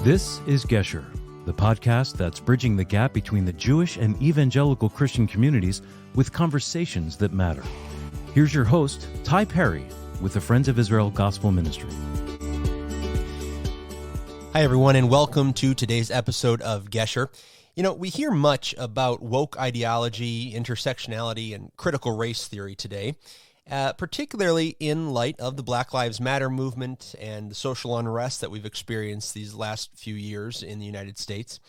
This is Gesher, the podcast that's bridging the gap between the Jewish and evangelical Christian communities with conversations that matter. Here's your host, Ty Perry, with the Friends of Israel Gospel Ministry. Hi, everyone, and welcome to today's episode of Gesher. You know, we hear much about woke ideology, intersectionality, and critical race theory today, particularly in light of the Black Lives Matter movement and the social unrest that we've experienced these last few years in the United States.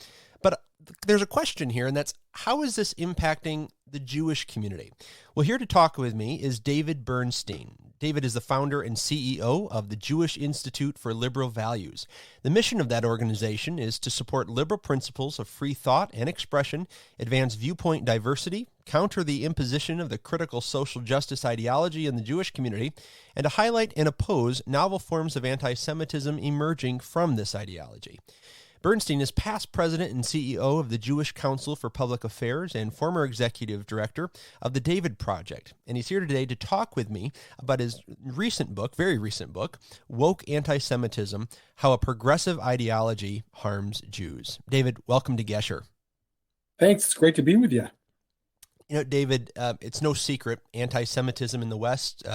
But there's a question here, and that's, how is this impacting the Jewish community? Well, here to talk with me is David Bernstein. David is the founder and CEO of the Jewish Institute for Liberal Values. The mission of that organization is to support liberal principles of free thought and expression, advance viewpoint diversity, counter the imposition of the critical social justice ideology in the Jewish community, and to highlight and oppose novel forms of anti-Semitism emerging from this ideology. Bernstein is past president and CEO of the Jewish Council for Public Affairs and former executive director of the David Project. And he's here today to talk with me about his very recent book, Woke Antisemitism, How a Progressive Ideology Harms Jews. David, welcome to Gesher. Thanks. It's great to be with you. You know, David, it's no secret anti-Semitism in the West,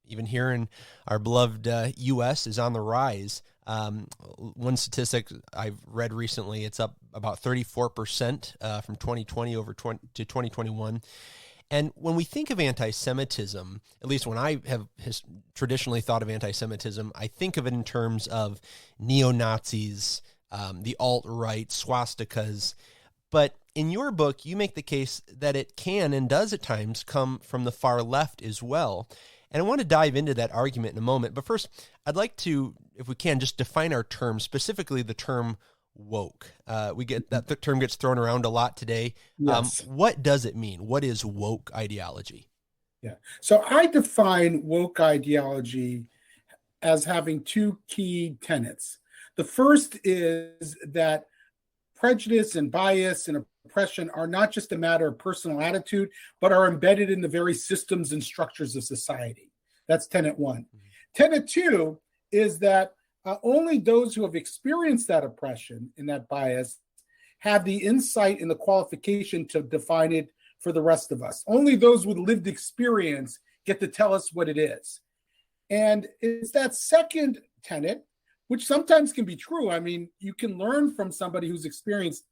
even here in our beloved U.S., is on the rise. One statistic I've read recently, it's up about 34% from 2020 to 2021. And when we think of anti-Semitism, at least when I have traditionally thought of anti-Semitism, I think of it in terms of neo-Nazis, the alt-right, swastikas. But in your book, you make the case that it can and does at times come from the far left as well. And I want to dive into that argument in a moment. But first, I'd like to, if we can, just define our term, specifically the term woke. We get that the term gets thrown around a lot today. Yes. What does it mean? What is woke ideology? Yeah. So I define woke ideology as having two key tenets. The first is that prejudice and bias and oppression are not just a matter of personal attitude, but are embedded in the very systems and structures of society. That's tenet one. Mm-hmm. Tenet two is that only those who have experienced that oppression and that bias have the insight and the qualification to define it for the rest of us. Only those with lived experience get to tell us what it is. And it's that second tenet, which sometimes can be true. I mean, you can learn from somebody who's experienced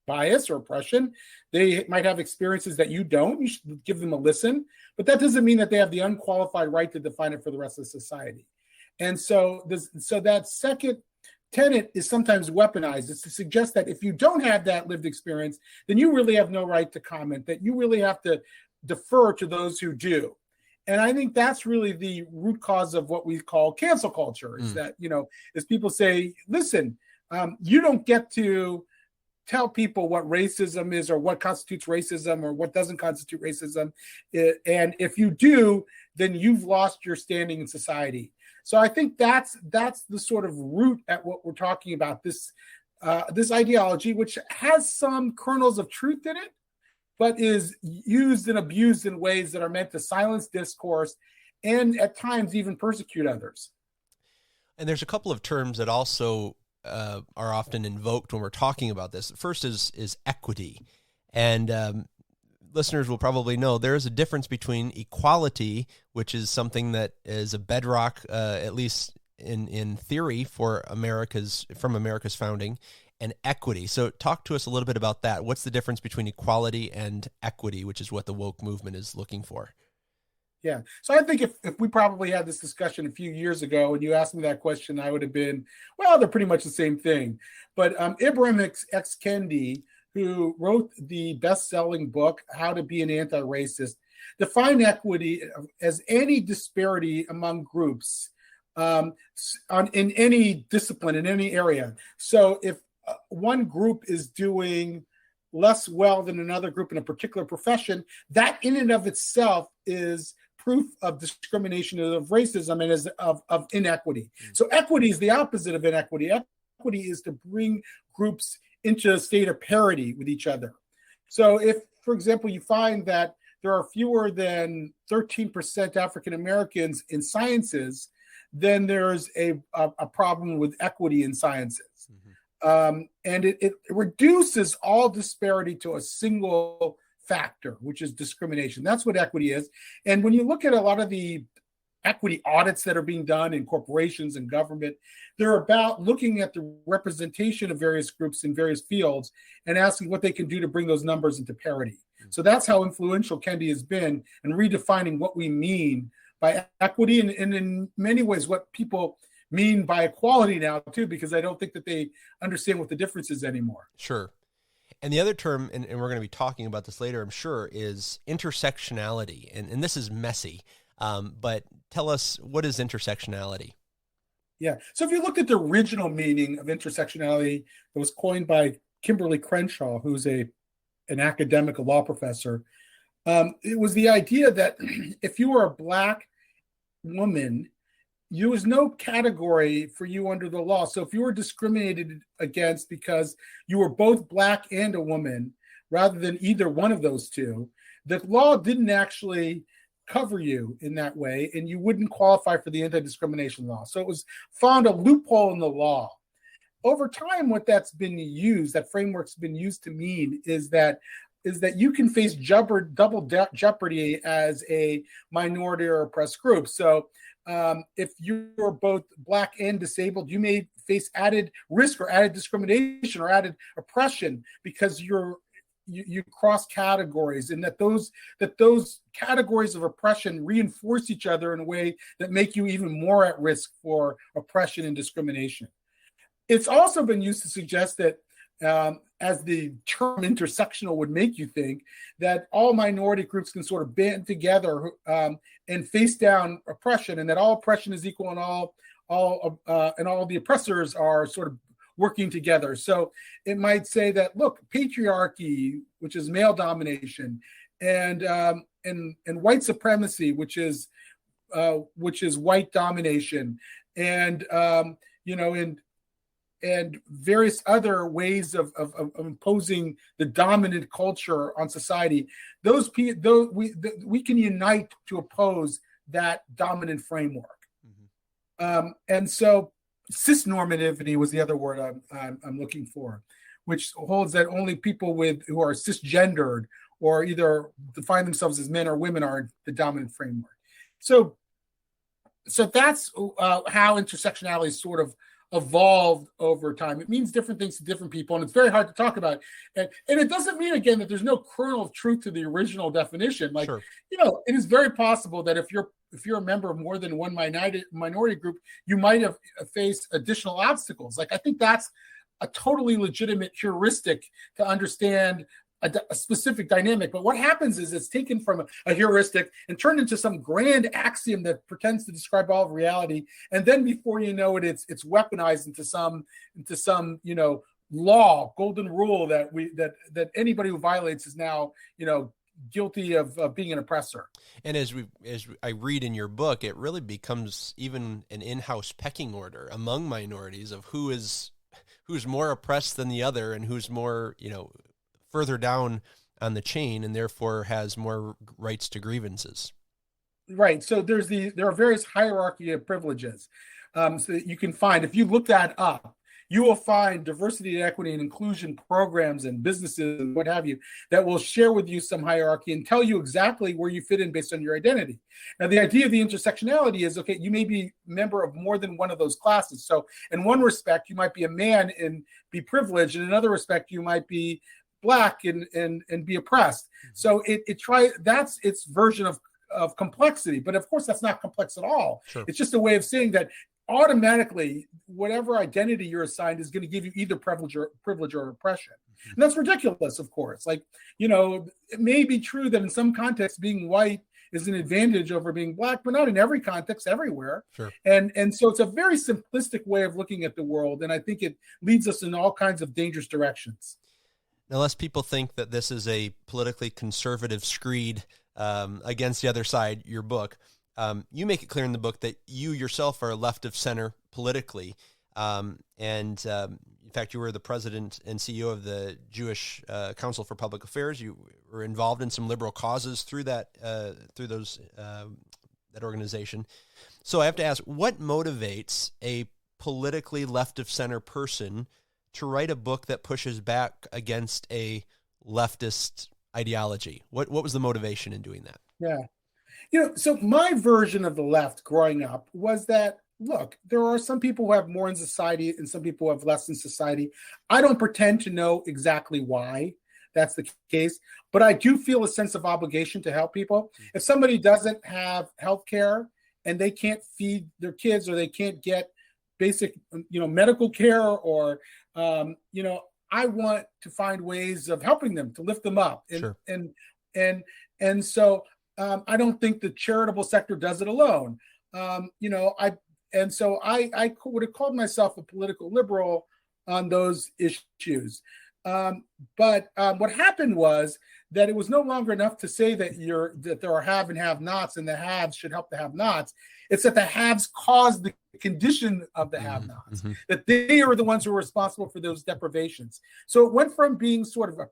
bias or oppression. They might have experiences that you don't. You should give them a listen, but that doesn't mean that they have the unqualified right to define it for the rest of society. And so that second tenet is sometimes weaponized. It's to suggest that if you don't have that lived experience, then you really have no right to comment, that you really have to defer to those who do. And I think that's really the root cause of what we call cancel culture, is that, as people say, listen, you don't get to tell people what racism is or what constitutes racism or what doesn't constitute racism. And if you do, then you've lost your standing in society. So I think that's the sort of root at what we're talking about, this ideology, which has some kernels of truth in it, but is used and abused in ways that are meant to silence discourse and at times even persecute others. And there's a couple of terms that also are often invoked when we're talking about this. The first is equity. And listeners will probably know there is a difference between equality, which is something that is a bedrock, at least in theory, from America's founding, and equity. So talk to us a little bit about that. What's the difference between equality and equity, which is what the woke movement is looking for? Yeah. So I think if we probably had this discussion a few years ago and you asked me that question, I would have been, well, they're pretty much the same thing. But Ibram X. Kendi, who wrote the best-selling book, How to Be an Anti-Racist, defined equity as any disparity among groups in any discipline, in any area. So if one group is doing less well than another group in a particular profession, that in and of itself is proof of discrimination, of racism, and of inequity. So equity is the opposite of inequity. Equity is to bring groups into a state of parity with each other. So if, for example, you find that there are fewer than 13% African Americans in sciences, then there's a problem with equity in sciences. And it reduces all disparity to a single factor, which is discrimination. That's what equity is. And when you look at a lot of the equity audits that are being done in corporations and government, they're about looking at the representation of various groups in various fields and asking what they can do to bring those numbers into parity. So that's how influential Kendi has been in redefining what we mean by equity, and in many ways what people mean by equality now too, because I don't think that they understand what the difference is anymore. Sure. And the other term, and we're going to be talking about this later, I'm sure, is intersectionality. And this is messy, but tell us, what is intersectionality? Yeah. So if you look at the original meaning of intersectionality that was coined by Kimberly Crenshaw, who's an academic, a law professor, it was the idea that if you were a Black woman, there was no category for you under the law. So if you were discriminated against because you were both Black and a woman, rather than either one of those two, the law didn't actually cover you in that way, and you wouldn't qualify for the anti-discrimination law. So it was found a loophole in the law. Over time, what that's been used, that framework's been used to mean is that you can face double jeopardy as a minority or oppressed group. So if you're both Black and disabled, you may face added risk or added discrimination or added oppression because you cross categories, and that those categories of oppression reinforce each other in a way that make you even more at risk for oppression and discrimination. It's also been used to suggest that, as the term intersectional would make you think, that all minority groups can sort of band together and face down oppression, and that all oppression is equal, and all the oppressors are sort of working together. So it might say that, look, patriarchy, which is male domination, and white supremacy, which is white domination, and and various other ways of imposing the dominant culture on society. We can unite to oppose that dominant framework. Mm-hmm. And so cisnormativity was the other word I'm looking for, which holds that only people who are cisgendered or either define themselves as men or women are the dominant framework. So that's how intersectionality sort of evolved over time. It means different things to different people, and it's very hard to talk about. And it doesn't mean, again, that there's no kernel of truth to the original definition. Like, sure. It is very possible that if you're a member of more than one minority group, you might have faced additional obstacles. Like, I think that's a totally legitimate heuristic to understand a specific dynamic. But what happens is it's taken from a heuristic and turned into some grand axiom that pretends to describe all of reality. And then before you know it, it's weaponized into some law, golden rule that anybody who violates is now, guilty of being an oppressor. And as I read in your book, it really becomes even an in-house pecking order among minorities of who's more oppressed than the other, and who's more, further down on the chain, and therefore has more rights to grievances. Right. So there are various hierarchy of privileges. So that you can find, if you look that up, you will find diversity, equity, and inclusion programs and businesses and what have you that will share with you some hierarchy and tell you exactly where you fit in based on your identity. Now, the idea of the intersectionality is, okay, you may be a member of more than one of those classes. So in one respect, you might be a man and be privileged. In another respect, you might be Black and be oppressed. So that's its version of complexity. But of course, that's not complex at all. Sure. It's just a way of saying that automatically, whatever identity you're assigned is going to give you either privilege or oppression. Mm-hmm. And that's ridiculous, of course. Like, it may be true that in some contexts, being white is an advantage over being Black, but not in every context, everywhere. Sure. And so it's a very simplistic way of looking at the world. And I think it leads us in all kinds of dangerous directions. Now, lest people think that this is a politically conservative screed against the other side, your book, you make it clear in the book that you yourself are left of center politically. In fact, you were the president and CEO of the Jewish Council for Public Affairs. You were involved in some liberal causes through that organization. So I have to ask, what motivates a politically left of center person to write a book that pushes back against a leftist ideology? What was the motivation in doing that? Yeah. So my version of the left growing up was that, look, there are some people who have more in society and some people who have less in society. I don't pretend to know exactly why that's the case, but I do feel a sense of obligation to help people. If somebody doesn't have health care and they can't feed their kids or they can't get basic, medical care or, I want to find ways of helping them, to lift them up. Sure. And so I don't think the charitable sector does it alone. I would have called myself a political liberal on those issues. But what happened was that it was no longer enough to say that there are have and have-nots, and the haves should help the have-nots. It's that the haves caused the condition of the have-nots, that they are the ones who are responsible for those deprivations. So it went from being sort of a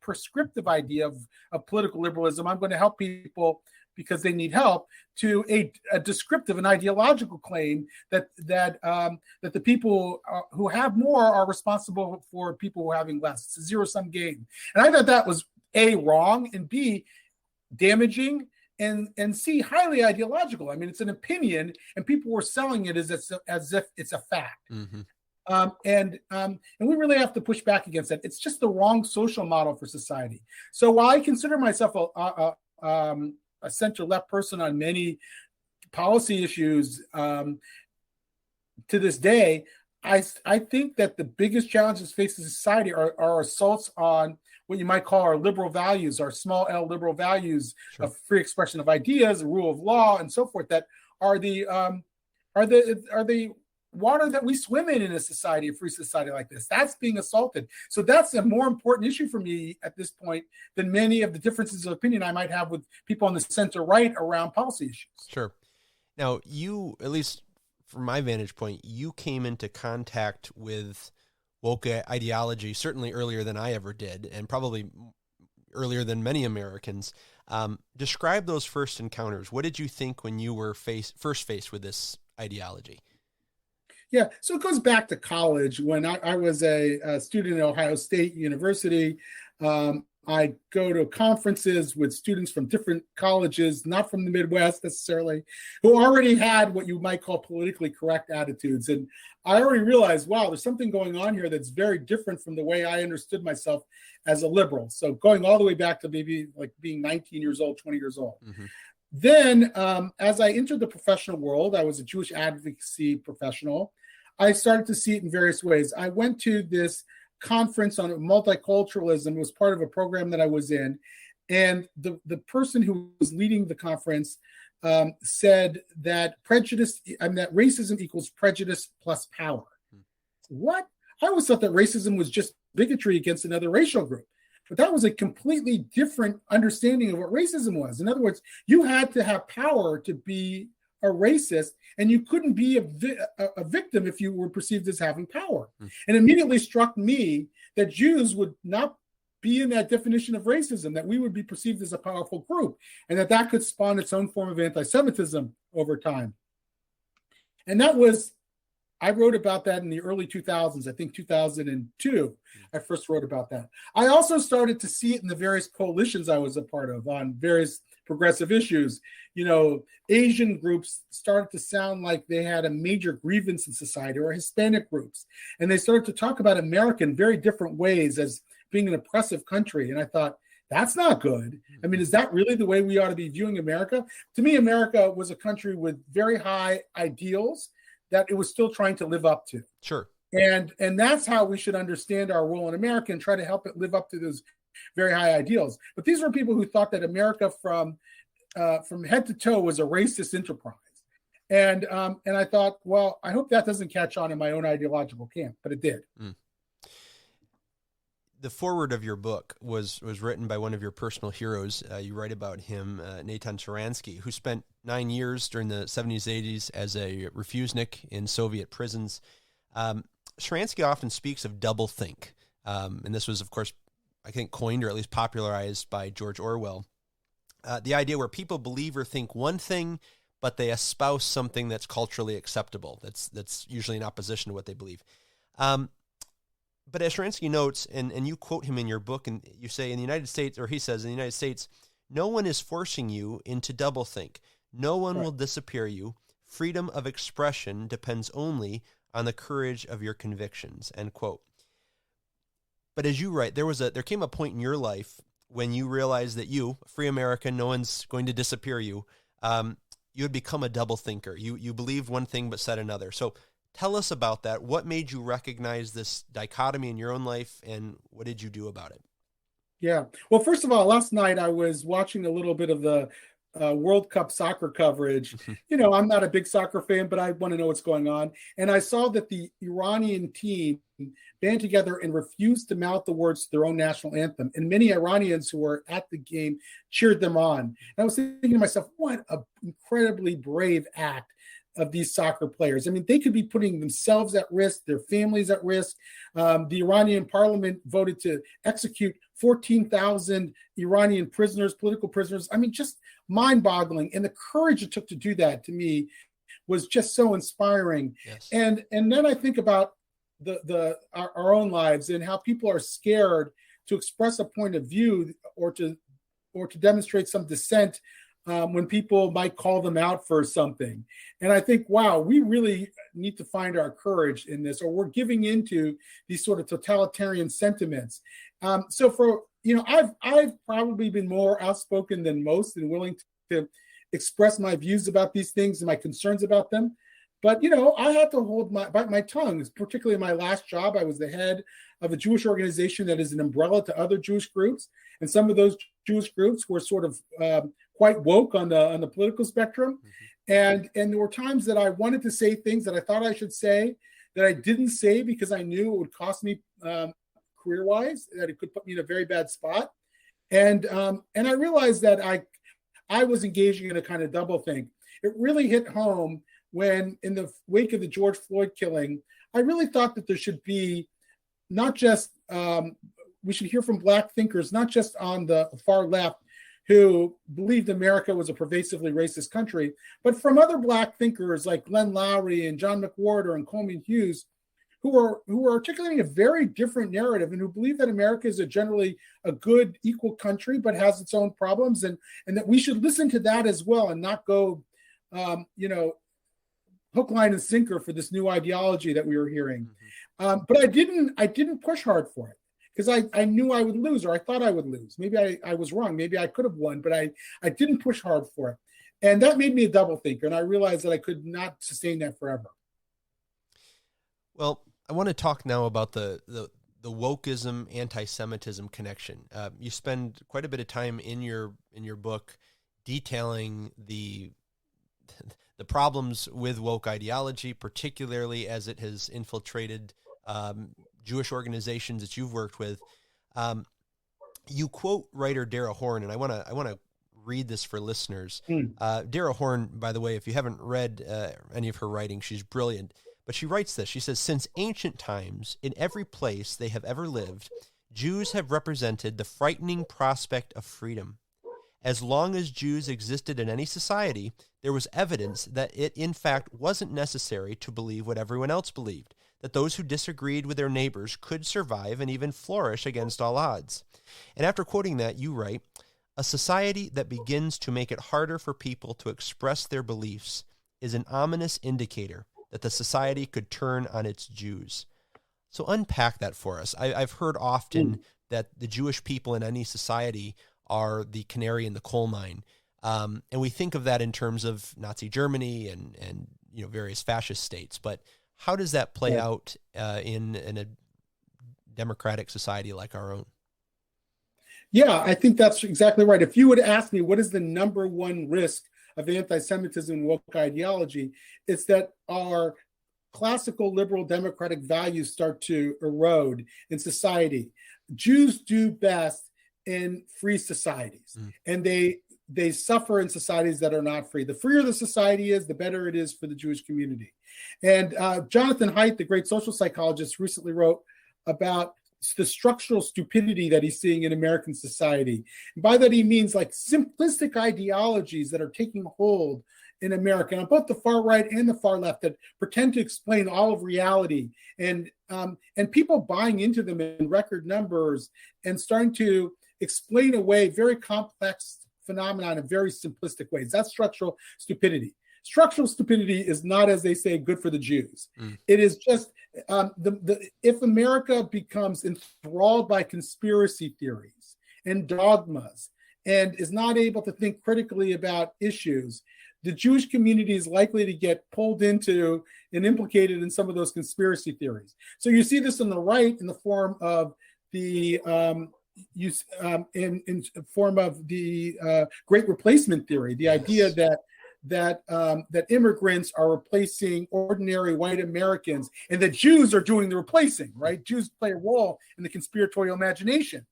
prescriptive idea of political liberalism, I'm going to help people because they need help, to a descriptive and ideological claim that the people who have more are responsible for people who are having less. It's a zero-sum game. And I thought that was A, wrong, and B, damaging, and C, highly ideological. I mean, it's an opinion, and people were selling it as if it's a fact. And we really have to push back against that. It's just the wrong social model for society. So while I consider myself a center-left person on many policy issues to this day, I think that the biggest challenges facing society are assaults on what you might call our liberal values, our small L liberal values of free expression of ideas, the rule of law, and so forth, that are the water that we swim in a society, a free society like this. That's being assaulted. So that's a more important issue for me at this point than many of the differences of opinion I might have with people on the center right around policy issues. Sure. Now, you, at least from my vantage point, you came into contact with woke ideology certainly earlier than I ever did, and probably earlier than many Americans. Describe those first encounters. What did you think when you were first faced with this ideology? Yeah, so it goes back to college when I was a student at Ohio State University. I go to conferences with students from different colleges, not from the Midwest necessarily, who already had what you might call politically correct attitudes. And I already realized, wow, there's something going on here that's very different from the way I understood myself as a liberal. So going all the way back to maybe like being 19 years old, 20 years old. Then as I entered the professional world, I was a Jewish advocacy professional. I started to see it in various ways. I went to this conference on multiculturalism. It was part of a program that I was in. And the person who was leading the conference said that that racism equals prejudice plus power. What? I always thought that racism was just bigotry against another racial group. But that was a completely different understanding of what racism was. In other words, you had to have power to be a racist, and you couldn't be a victim if you were perceived as having power. And it immediately struck me that Jews would not be in that definition of racism, that we would be perceived as a powerful group, and that could spawn its own form of anti-Semitism over time. And I wrote about that in the early 2000s, I think 2002, I first wrote about that. I also started to see it in the various coalitions I was a part of on various progressive issues. Asian groups started to sound like they had a major grievance in society, or Hispanic groups. And they started to talk about America in very different ways as being an oppressive country. And I thought, that's not good. I mean, is that really the way we ought to be viewing America? To me, America was a country with very high ideals that it was still trying to live up to. Sure. And that's how we should understand our role in America and try to help it live up to those very high ideals. But these were people who thought that America from head to toe was a racist enterprise. And I thought, well, I hope that doesn't catch on in my own ideological camp, but it did. The foreword of your book was written by one of your personal heroes. You write about him, Natan Sharansky, who spent 9 years during the 70s, 80s as a refusenik in Soviet prisons. Sharansky often speaks of doublethink. And this was, of course, I think coined or at least popularized by George Orwell. The idea where people believe or think one thing, but they espouse something that's culturally acceptable. That's usually in opposition to what they believe. But as Sharansky notes, and you quote him in your book, and you say in the United States, or he says in the United States, no one is forcing you into doublethink. No one will disappear you. Freedom of expression depends only on the courage of your convictions, end quote. But as you write, there came a point in your life when you realized that you, a free American, no one's going to disappear you, you had become a double thinker. You believed one thing but said another. So tell us about that. What made you recognize this dichotomy in your own life, and what did you do about it? Yeah. Well, first of all, last night I was watching a little bit of the World Cup soccer coverage. I'm not a big soccer fan, but I want to know what's going on. And I saw that the Iranian team band together and refused to mouth the words to their own national anthem. And many Iranians who were at the game cheered them on. And I was thinking to myself, what an incredibly brave act of these soccer players. I mean, they could be putting themselves at risk, their families at risk. The Iranian parliament voted to execute 14,000 Iranian prisoners, political prisoners. I mean, just mind-boggling. And the courage it took to do that, to me, was just so inspiring. Yes. And then I think about our own lives and how people are scared to express a point of view or to demonstrate some dissent when people might call them out for something. And I think, wow, we really need to find our courage in this, or we're giving into these sort of totalitarian sentiments. So I've probably been more outspoken than most and willing to express my views about these things and my concerns about them. But, I had to hold my tongue, particularly in my last job. I was the head of a Jewish organization that is an umbrella to other Jewish groups. And some of those Jewish groups were sort of quite woke on the political spectrum. Mm-hmm. And there were times that I wanted to say things that I thought I should say that I didn't say because I knew it would cost me career-wise, that it could put me in a very bad spot. And I realized that I was engaging in a kind of doublethink. It really hit home when, in the wake of the George Floyd killing, I really thought that there should be not just, we should hear from Black thinkers, not just on the far left who believed America was a pervasively racist country, but from other Black thinkers like Glenn Loury and John McWhorter and Coleman Hughes, who are articulating a very different narrative and who believe that America is generally a good, equal country, but has its own problems, and that we should listen to that as well and not go, hook, line, and sinker for this new ideology that we were hearing. Mm-hmm. But I didn't push hard for it because I knew I would lose, or I thought I would lose. Maybe I was wrong. Maybe I could have won, but I didn't push hard for it. And that made me a double thinker. And I realized that I could not sustain that forever. Well, I want to talk now about the wokeism, anti-Semitism connection. You spend quite a bit of time in your book detailing the problems with woke ideology, particularly as it has infiltrated Jewish organizations that you've worked with. You quote writer Dara Horn, and I want to read this for listeners. Dara Horn, by the way, if you haven't read any of her writing, she's brilliant. But she writes this. She says, "Since ancient times, in every place they have ever lived, Jews have represented the frightening prospect of freedom. As long as Jews existed in any society, there was evidence that it, in fact, wasn't necessary to believe what everyone else believed, that those who disagreed with their neighbors could survive and even flourish against all odds." And after quoting that, you write, "A society that begins to make it harder for people to express their beliefs is an ominous indicator that the society could turn on its Jews." So unpack that for us. I've heard often that the Jewish people in any society are the canary in the coal mine. And we think of that in terms of Nazi Germany and various fascist states. But how does that play out in a democratic society like our own? Yeah, I think that's exactly right. If you would ask me what is the number one risk of anti-Semitism and woke ideology, it's that our classical liberal democratic values start to erode in society. Jews do best in free societies, and they suffer in societies that are not free. The freer the society is, the better it is for the Jewish community. And Jonathan Haidt, the great social psychologist, recently wrote about the structural stupidity that he's seeing in American society. And by that he means like simplistic ideologies that are taking hold in America, on both the far right and the far left, that pretend to explain all of reality, and people buying into them in record numbers and starting to explain away very complex phenomenon in very simplistic ways. That's structural stupidity. Structural stupidity is not, as they say, good for the Jews. It is just if America becomes enthralled by conspiracy theories and dogmas and is not able to think critically about issues, the Jewish community is likely to get pulled into and implicated in some of those conspiracy theories. So you see this on the right in the form of the Great Replacement theory, the idea that immigrants are replacing ordinary white Americans, and that Jews are doing the replacing, right? Jews play a role in the conspiratorial imagination.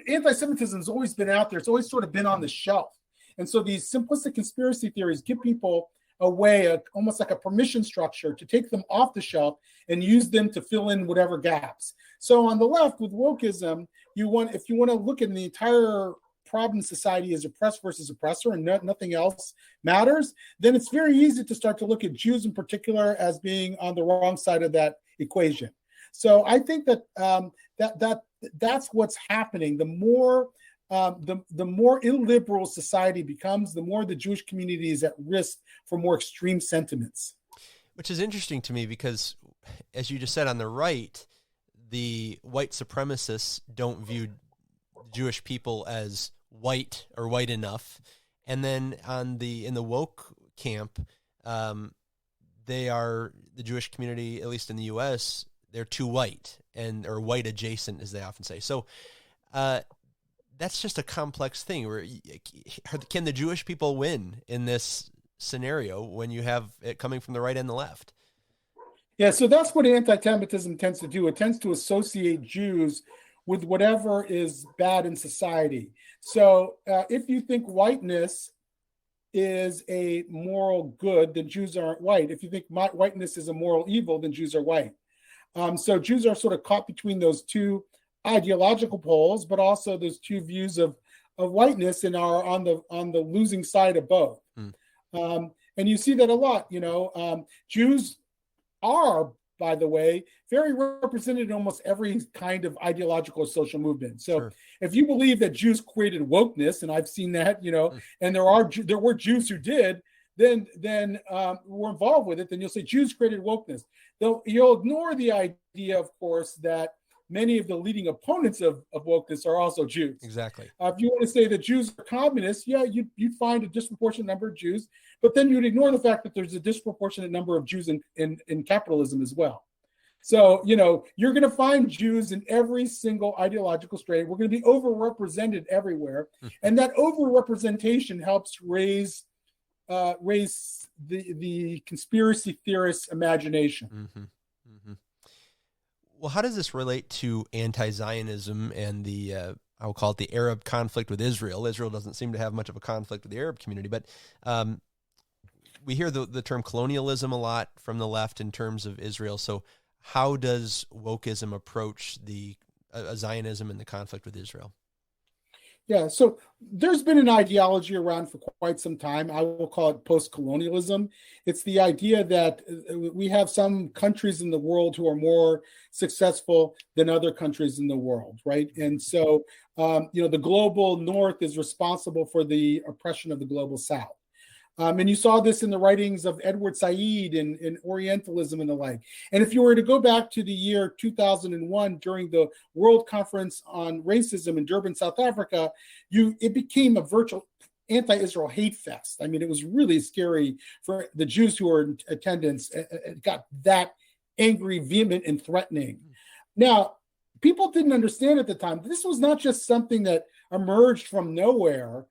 Anti-Semitism has always been out there. It's always sort of been on the shelf. And so these simplistic conspiracy theories give people a way, almost like a permission structure, to take them off the shelf and use them to fill in whatever gaps. So on the left with wokeism, if you want to look at the entire problem in society as oppressed versus oppressor and nothing else matters, then it's very easy to start to look at Jews in particular as being on the wrong side of that equation. So I think that that's what's happening. The more illiberal society becomes, the more the Jewish community is at risk for more extreme sentiments. Which is interesting to me because, as you just said, on the right, the white supremacists don't view Jewish people as white or white enough, and then in the woke camp, they are the Jewish community, at least in the U.S., they're too white or white adjacent, as they often say. So that's just a complex thing. Can the Jewish people win in this scenario when you have it coming from the right and the left? Yeah, so that's what anti-Semitism tends to do. It tends to associate Jews with whatever is bad in society. So if you think whiteness is a moral good, then Jews aren't white. If you think whiteness is a moral evil, then Jews are white. So Jews are sort of caught between those two ideological poles, but also those two views of whiteness, and are on the losing side of both. And you see that a lot. Jews are, by the way, very represented in almost every kind of ideological or social movement. So sure. If you believe that Jews created wokeness, and I've seen that, and there were Jews who did, then were involved with it, then you'll say Jews created wokeness. Though you'll ignore the idea, of course, that many of the leading opponents of wokeness are also Jews. Exactly. If you want to say that Jews are communists, yeah, you'd find a disproportionate number of Jews, but then you'd ignore the fact that there's a disproportionate number of Jews in capitalism as well. So, you're going to find Jews in every single ideological strain. We're going to be overrepresented everywhere. And that overrepresentation helps raise the conspiracy theorist's imagination. Mm-hmm. Mm-hmm. Well, how does this relate to anti-Zionism and the, I will call it the Arab conflict with Israel? Israel doesn't seem to have much of a conflict with the Arab community, but we hear the term colonialism a lot from the left in terms of Israel. So how does wokeism approach the Zionism and the conflict with Israel? Yeah, so there's been an ideology around for quite some time. I will call it post-colonialism. It's the idea that we have some countries in the world who are more successful than other countries in the world, right? And so, the global north is responsible for the oppression of the global south. And you saw this in the writings of Edward Said in Orientalism and the like. And if you were to go back to the year 2001 during the World Conference on Racism in Durban, South Africa, it became a virtual anti-Israel hate fest. I mean, it was really scary for the Jews who were in attendance. It got that angry, vehement, and threatening. Now, people didn't understand at the time, this was not just something that emerged from nowhere.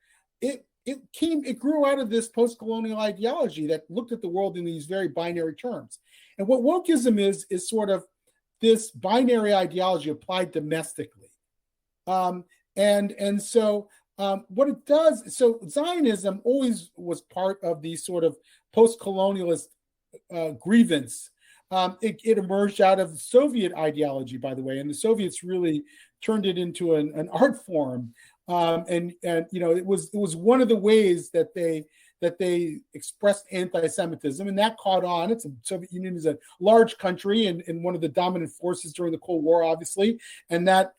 It grew out of this post-colonial ideology that looked at the world in these very binary terms. And what wokeism is sort of this binary ideology applied domestically. And so what it does, so Zionism always was part of the sort of post-colonialist grievance. It emerged out of Soviet ideology, by the way, and the Soviets really turned it into an art form. And it was one of the ways that that they expressed anti-Semitism, and that caught on. The Soviet Union is a large country and one of the dominant forces during the Cold War, obviously, and that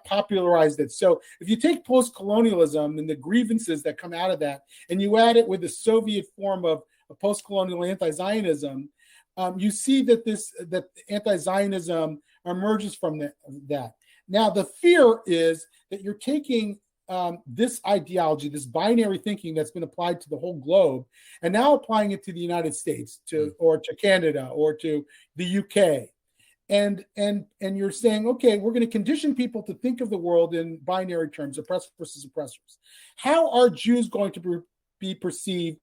popularized it. So if you take post-colonialism and the grievances that come out of that, and you add it with the Soviet form of post-colonial anti-Zionism, you see that anti-Zionism emerges from that. Now, the fear is that you're taking this ideology, this binary thinking that's been applied to the whole globe, and now applying it to the United States, or to Canada, or to the UK, and you're saying, okay, we're going to condition people to think of the world in binary terms, oppressed versus oppressors. How are Jews going to be perceived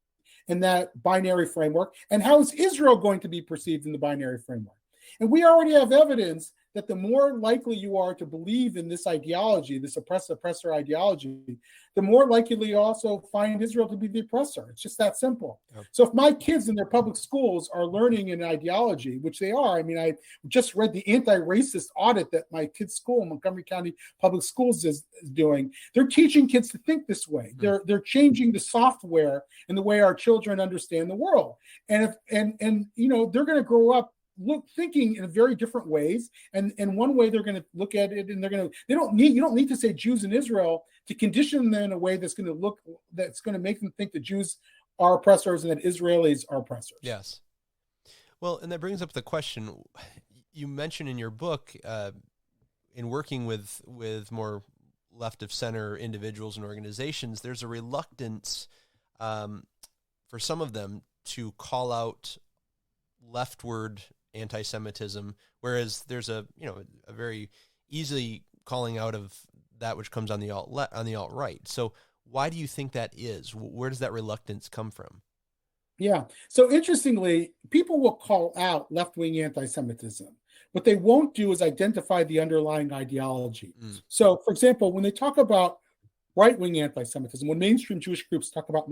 in that binary framework, and how is Israel going to be perceived in the binary framework? And we already have evidence that the more likely you are to believe in this ideology, this oppressor ideology, the more likely you also find Israel to be the oppressor. It's just that simple. Yep. So if my kids in their public schools are learning an ideology, which they are, I mean, I just read the anti-racist audit that my kids' school, Montgomery County Public Schools, is doing. They're teaching kids to think this way. Mm. They're changing the software and the way our children understand the world. And they're going to grow up thinking in very different ways, and one way they're going to look at it, and you don't need to say Jews in Israel to condition them in a way that's going to make them think that Jews are oppressors and that Israelis are oppressors. Yes. Well, and that brings up the question you mentioned in your book, in working with more left of center individuals and organizations, there's a reluctance for some of them to call out leftward anti-Semitism, whereas there's a very easily calling out of that which comes on the alt-right. So why do you think that is? Where does that reluctance come from? Yeah. So interestingly, people will call out left-wing anti-Semitism. What they won't do is identify the underlying ideology. Mm. So, for example, when they talk about right-wing anti-Semitism, when mainstream Jewish groups talk about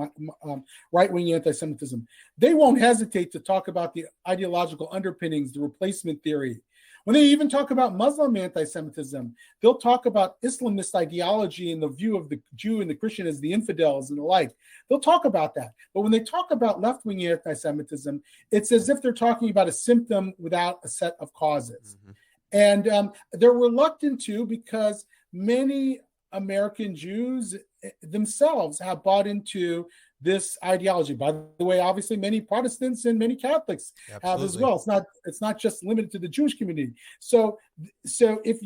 right-wing anti-Semitism, they won't hesitate to talk about the ideological underpinnings, the replacement theory. When they even talk about Muslim anti-Semitism, they'll talk about Islamist ideology and the view of the Jew and the Christian as the infidels and the like. They'll talk about that. But when they talk about left-wing anti-Semitism, it's as if they're talking about a symptom without a set of causes. Mm-hmm. And they're reluctant to, because many American Jews themselves have bought into this ideology. By the way, obviously many Protestants and many Catholics have as well. It's not just limited to the Jewish community. So if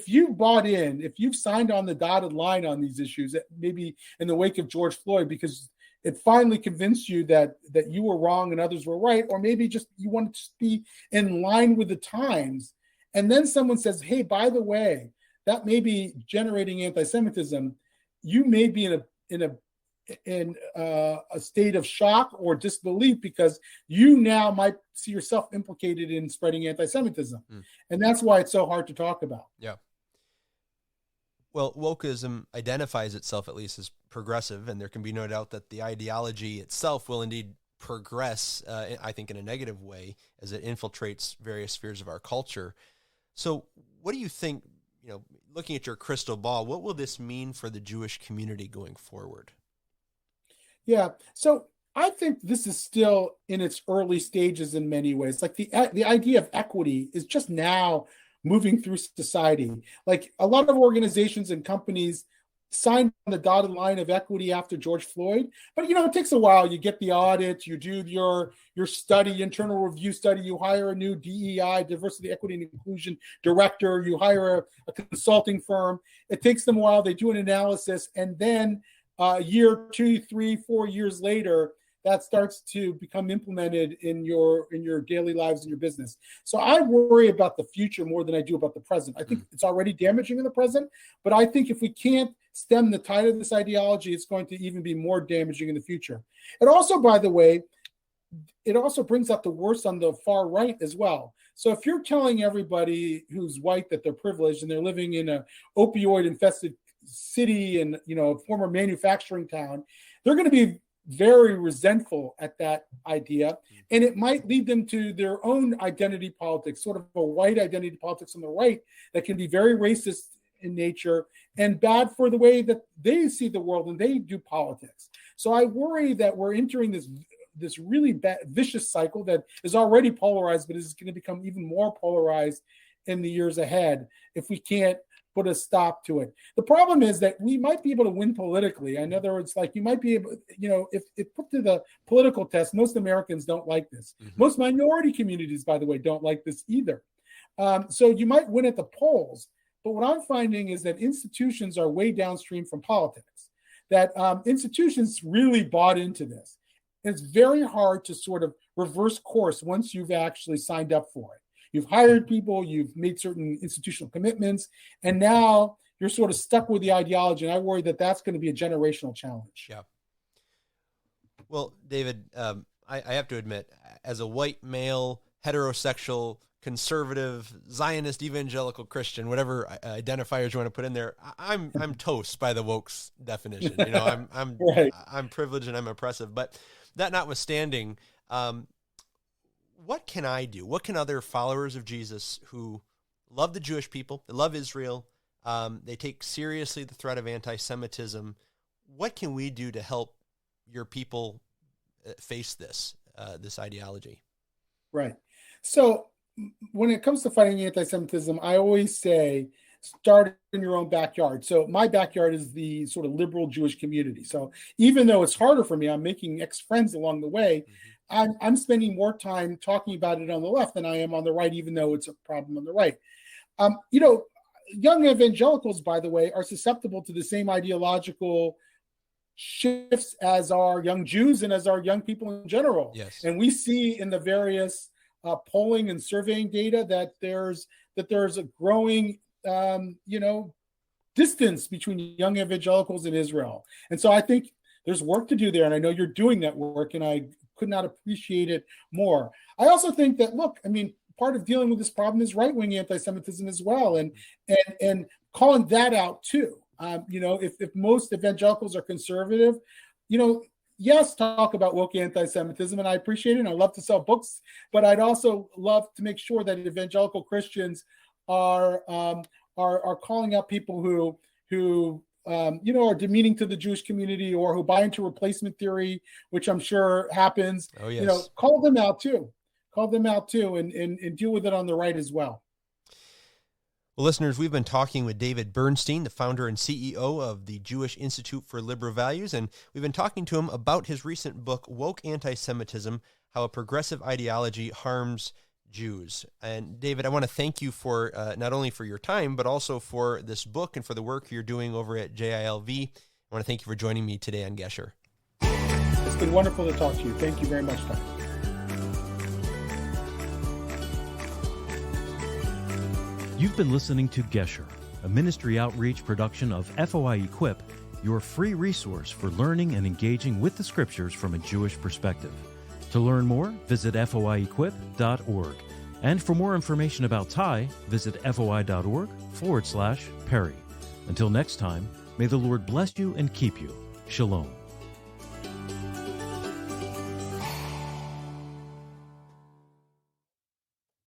you've bought in, if you've signed on the dotted line on these issues, maybe in the wake of George Floyd, because it finally convinced you that you were wrong and others were right, or maybe just you want to be in line with the times, and then someone says, hey, by the way, that may be generating anti-Semitism, you may be in a state of shock or disbelief, because you now might see yourself implicated in spreading anti-Semitism. Mm. And that's why it's so hard to talk about. Yeah. Well, wokeism identifies itself at least as progressive, and there can be no doubt that the ideology itself will indeed progress, I think, in a negative way as it infiltrates various spheres of our culture. So what do you think, looking at your crystal ball, what will this mean for the Jewish community going forward? Yeah, so I think this is still in its early stages in many ways. Like the idea of equity is just now moving through society. Like a lot of organizations and companies signed on the dotted line of equity after George Floyd, but it takes a while. You get the audit, you do your study, internal review study, you hire a new DEI, diversity, equity, and inclusion director, you hire a consulting firm. It takes them a while. They do an analysis, and then a year, 2, 3, 4 years later, that starts to become implemented in your daily lives and your business. So I worry about the future more than I do about the present. I think it's already damaging in the present, but I think if we can't stem the tide of this ideology, it's going to even be more damaging in the future. It also, by the way, brings up the worst on the far right as well. So if you're telling everybody who's white that they're privileged and they're living in a opioid-infested city and former manufacturing town, they're going to be very resentful at that idea, and it might lead them to their own identity politics, sort of a white identity politics on the right that can be very racist in nature and bad for the way that they see the world and they do politics. So I worry that we're entering this really vicious cycle that is already polarized, but is going to become even more polarized in the years ahead if we can't put a stop to it. The problem is that we might be able to win politically. In other words, like you might be able, if put to the political test, most Americans don't like this. Mm-hmm. Most minority communities, by the way, don't like this either. So you might win at the polls, but what I'm finding is that institutions are way downstream from politics, that institutions really bought into this. And it's very hard to sort of reverse course once you've actually signed up for it. You've hired people, you've made certain institutional commitments, and now you're sort of stuck with the ideology. And I worry that that's going to be a generational challenge. Yeah. Well, David, I have to admit, as a white male, heterosexual, conservative, Zionist, evangelical Christian, whatever identifiers you want to put in there, I'm toast by the woke's definition. I'm right. I'm privileged and I'm oppressive. But that notwithstanding, what can I do? What can other followers of Jesus who love the Jewish people, they love Israel, they take seriously the threat of anti-Semitism, what can we do to help your people face this ideology? Right. So when it comes to fighting anti-Semitism, I always say, start in your own backyard. So my backyard is the sort of liberal Jewish community. So even though it's harder for me, I'm making ex-friends along the way. Mm-hmm. I'm spending more time talking about it on the left than I am on the right, even though it's a problem on the right. Young evangelicals, by the way, are susceptible to the same ideological shifts as our young Jews and as our young people in general. Yes. And we see in the various polling and surveying data that there's a growing distance between young evangelicals and Israel. And so I think there's work to do there. And I know you're doing that work, and I could not appreciate it more. I also think that, part of dealing with this problem is right-wing anti-Semitism as well, and calling that out too. If most evangelicals are conservative, yes, talk about woke anti-Semitism, and I appreciate it, and I love to sell books, but I'd also love to make sure that evangelical Christians are calling out people who are demeaning to the Jewish community, or who buy into replacement theory, which I'm sure happens. Oh, yes. Call them out too, and deal with it on the right as well. Well, listeners, we've been talking with David Bernstein, the founder and CEO of the Jewish Institute for Liberal Values, and we've been talking to him about his recent book, Woke Antisemitism, How a Progressive Ideology Harms Jews. And David, I want to thank you for not only for your time, but also for this book and for the work you're doing over at JILV. I want to thank you for joining me today on Gesher. It's been wonderful to talk to you. Thank you very much, Tom. You've been listening to Gesher, a ministry outreach production of FOI Equip, your free resource for learning and engaging with the scriptures from a Jewish perspective. To learn more, visit foiequip.org. And for more information about Ty, visit foi.org/Perry. Until next time, may the Lord bless you and keep you. Shalom.